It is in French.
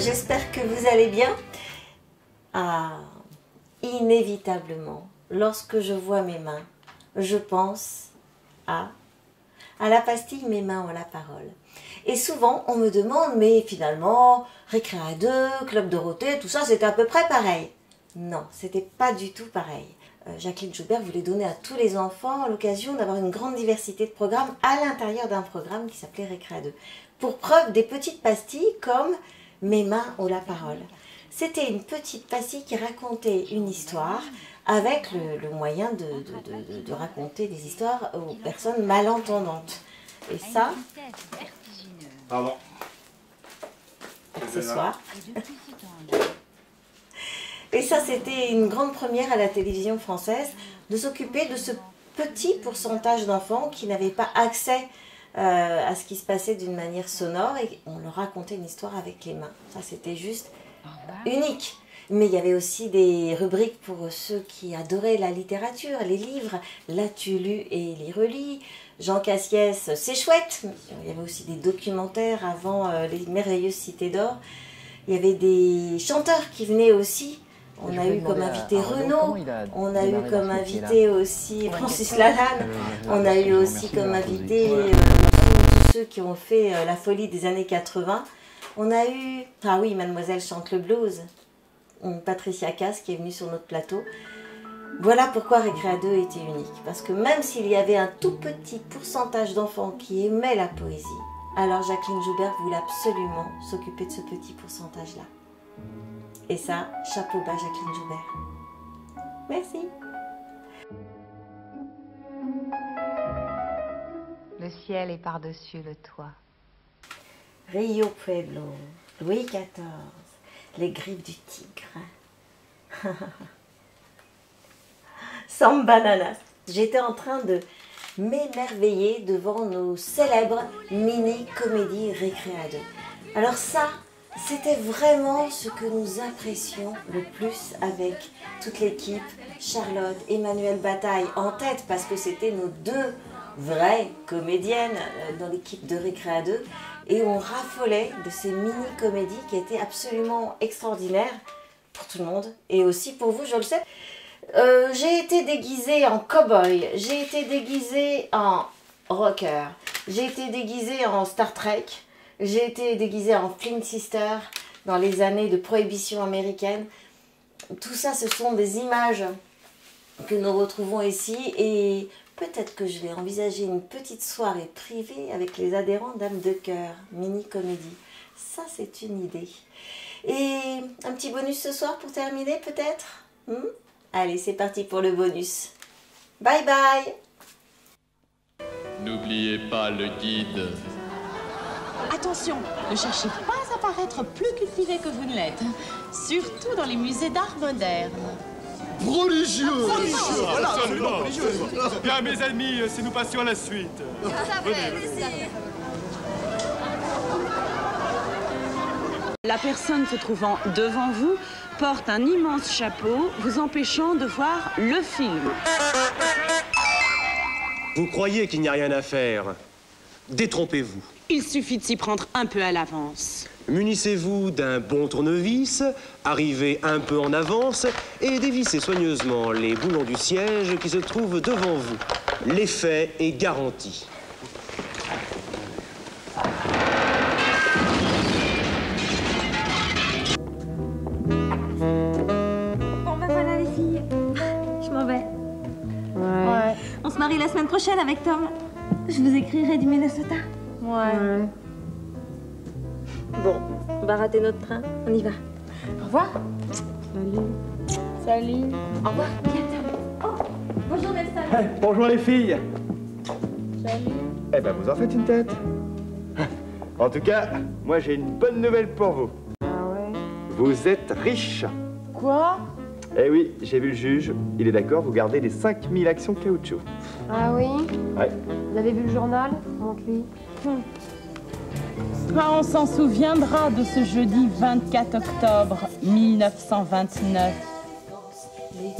j'espère que vous allez bien. Ah, inévitablement, lorsque je vois mes mains, je pense à la pastille Mes mains ont la parole. Et souvent, on me demande, mais finalement, Récré à deux, Club Dorothée, tout ça, c'était à peu près pareil. Non, c'était pas du tout pareil. Jacqueline Joubert voulait donner à tous les enfants l'occasion d'avoir une grande diversité de programmes à l'intérieur d'un programme qui s'appelait Récré à deux. Pour preuve, des petites pastilles comme Mes mains ont la parole. C'était une petite pastille qui racontait une histoire avec le moyen de raconter des histoires aux personnes malentendantes. Et ça, pardon. Accessoire. Et ça, c'était une grande première à la télévision française, de s'occuper de ce petit pourcentage d'enfants qui n'avaient pas accès à ce qui se passait d'une manière sonore, et on leur racontait une histoire avec les mains. Ça, c'était juste unique. Mais il y avait aussi des rubriques pour ceux qui adoraient la littérature, les livres. L'as-tu lu et les relis. Jean Cassiès, c'est chouette. Il y avait aussi des documentaires avant les merveilleuses cités d'or. Il y avait des chanteurs qui venaient aussi. On a eu comme invité Renaud, on a eu comme invité aussi Francis Lalanne, on a eu aussi comme invité tous ceux qui ont fait la folie des années 80. On a eu, ah oui, Mademoiselle chante le blues, Patricia Cass qui est venue sur notre plateau. Voilà pourquoi Récré à deux était unique, parce que même s'il y avait un tout petit pourcentage d'enfants qui aimaient la poésie, alors Jacqueline Joubert voulait absolument s'occuper de ce petit pourcentage-là. Et ça, chapeau bas Jacqueline Joubert. Merci. Le ciel est par-dessus le toit. Rio Pueblo, Louis XIV, les griffes du tigre. Sans bananas. J'étais en train de m'émerveiller devant nos célèbres mini-comédies Récré à deux. Alors ça, c'était vraiment ce que nous apprécions le plus avec toute l'équipe. Charlotte, Emmanuelle Bataille en tête parce que c'était nos deux vraies comédiennes dans l'équipe de Récré à deux. Et on raffolait de ces mini-comédies qui étaient absolument extraordinaires pour tout le monde et aussi pour vous, je le sais. J'ai été déguisée en cow-boy, j'ai été déguisée en rocker, j'ai été déguisée en Star Trek. J'ai été déguisée en Flint Sister dans les années de prohibition américaine. Tout ça, ce sont des images que nous retrouvons ici. Et peut-être que je vais envisager une petite soirée privée avec les adhérents d'âme de cœur, mini-comédie. Ça, c'est une idée. Et un petit bonus ce soir pour terminer, peut-être Allez, c'est parti pour le bonus. Bye bye. N'oubliez pas le guide. Attention, ne cherchez pas à paraître plus cultivé que vous ne l'êtes, surtout dans les musées d'art moderne. Religieux. Absolument. Bien, mes amis, si nous passions à la suite. La personne se trouvant devant vous porte un immense chapeau, vous empêchant de voir le film. Vous croyez qu'il n'y a rien à faire? Détrompez-vous. Il suffit de s'y prendre un peu à l'avance. Munissez-vous d'un bon tournevis, arrivez un peu en avance et dévissez soigneusement les boulons du siège qui se trouvent devant vous. L'effet est garanti. Bon ben voilà les filles, je m'en vais. Ouais. On se marie la semaine prochaine avec Tom. Je vous écrirai du Minnesota. Ouais. Bon, on va rater notre train, on y va. Au revoir. Salut. Au revoir. Oh, bonjour Nelson. Hey, bonjour les filles. Salut. Eh ben vous en faites une tête. En tout cas, moi j'ai une bonne nouvelle pour vous. Ah ouais. Vous êtes riche. Quoi? Eh oui, j'ai vu le juge. Il est d'accord, vous gardez les 5000 actions caoutchouc. Ah oui? Ouais. Vous avez vu le journal? Montre-lui. Ah, on s'en souviendra de ce jeudi 24 octobre 1929. Les